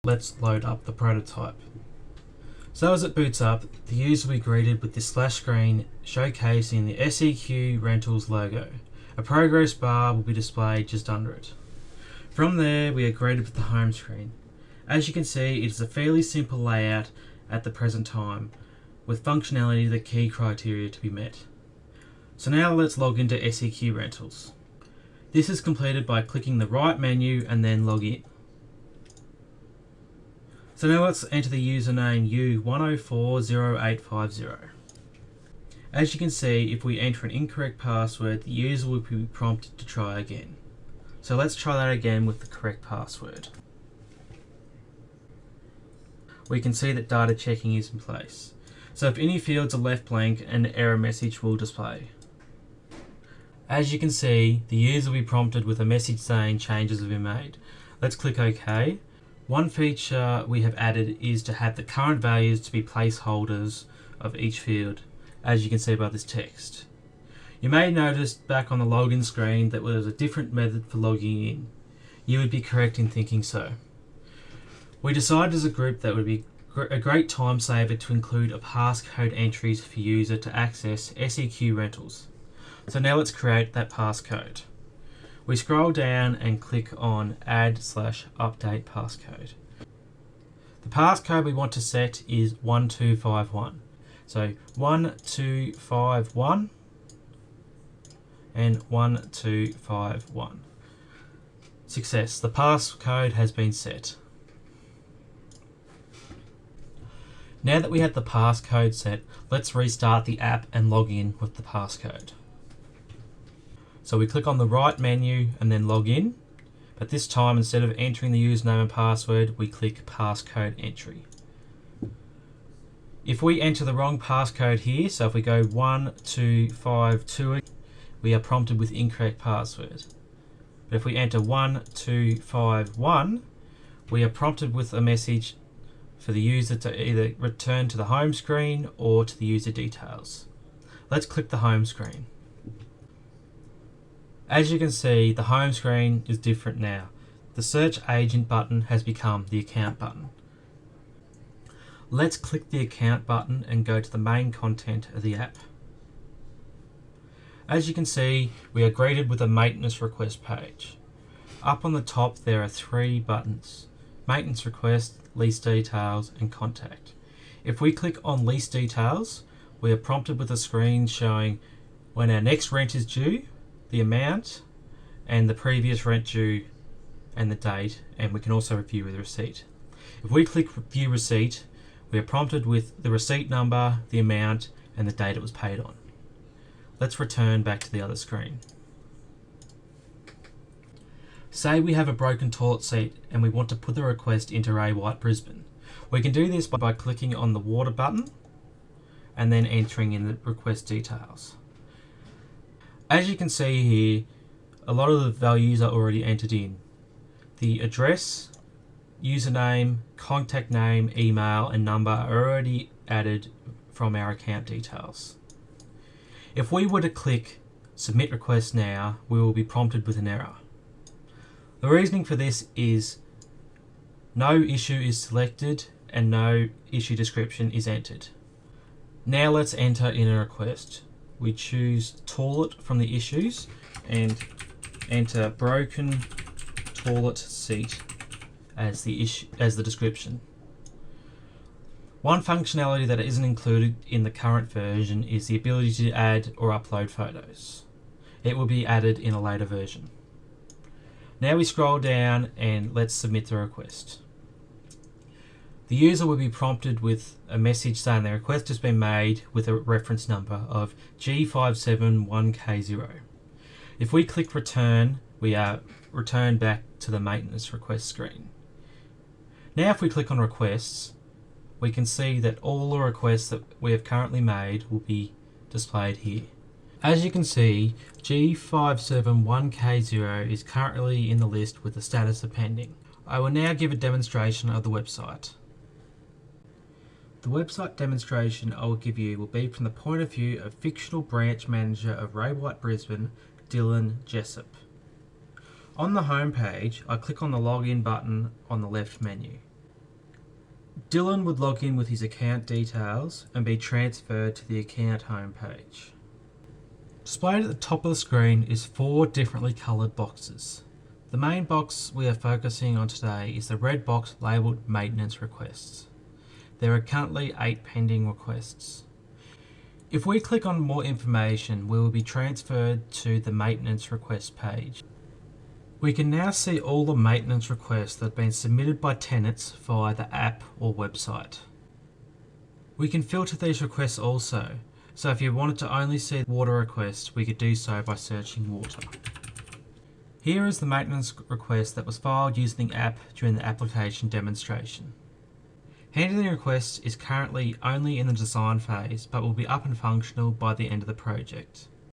Let's load up the prototype. So as it boots up, the user will be greeted with this splash screen showcasing the SEQRentals logo. A progress bar will be displayed just under it. From there, we are greeted with the home screen. As you can see, it is a fairly simple layout at the present time, with functionality the key criteria to be met. So now let's log into SEQRentals. This is completed by clicking the right menu and then log in. So now let's enter the username U1040850. As you can see, if we enter an incorrect password, the user will be prompted to try again. So let's try that again with the correct password. We can see that data checking is in place. So if any fields are left blank, an error message will display. As you can see, the user will be prompted with a message saying changes have been made. Let's click OK. One feature we have added is to have the current values to be placeholders of each field, as you can see by this text. You may notice back on the login screen that there was a different method for logging in. You would be correct in thinking so. We decided as a group that it would be a great time saver to include a passcode entries for user to access SEQRentals. So now let's create that passcode. We scroll down and click on add/update passcode. The passcode we want to set is 1251. So 1251 and 1251. Success, the passcode has been set. Now that we have the passcode set, let's restart the app and log in with the passcode. So we click on the right menu and then log in, but this time instead of entering the username and password, we click passcode entry. If we enter the wrong passcode here, so if we go 1252, we are prompted with incorrect password. But if we enter 1251, we are prompted with a message for the user to either return to the home screen or to the user details. Let's click the home screen. As you can see, the home screen is different now. The search agent button has become the account button. Let's click the account button and go to the main content of the app. As you can see, we are greeted with a maintenance request page. Up on the top there are three buttons: maintenance request, lease details and contact. If we click on lease details, we are prompted with a screen showing when our next rent is due, the amount, and the previous rent due and the date, and we can also view the receipt. If we click view receipt, we are prompted with the receipt number, the amount, and the date it was paid on. Let's return back to the other screen. Say we have a broken toilet seat and we want to put the request into Ray White Brisbane. We can do this by clicking on the water button and then entering in the request details. As you can see here, a lot of the values are already entered in. The address, username, contact name, email and number are already added from our account details. If we were to click submit request now, we will be prompted with an error. The reasoning for this is no issue is selected and no issue description is entered. Now let's enter in a request. We choose toilet from the issues and enter broken toilet seat as the description. One functionality that isn't included in the current version is the ability to add or upload photos. It will be added in a later version. Now we scroll down and let's submit the request. The user will be prompted with a message saying the request has been made with a reference number of G571K0. If we click return, we are returned back to the maintenance request screen. Now if we click on requests, we can see that all the requests that we have currently made will be displayed here. As you can see, G571K0 is currently in the list with the status of pending. I will now give a demonstration of the website. The website demonstration I will give you will be from the point of view of fictional branch manager of Ray White Brisbane, Dylan Jessup. On the home page, I click on the login button on the left menu. Dylan would log in with his account details and be transferred to the account homepage. Displayed at the top of the screen is 4 differently coloured boxes. The main box we are focusing on today is the red box labelled Maintenance Requests. There are currently 8 pending requests. If we click on more information, we will be transferred to the Maintenance Request page. We can now see all the maintenance requests that have been submitted by tenants via the app or website. We can filter these requests also, so if you wanted to only see water requests, we could do so by searching water. Here is the maintenance request that was filed using the app during the application demonstration. Handling request is currently only in the design phase, but will be up and functional by the end of the project.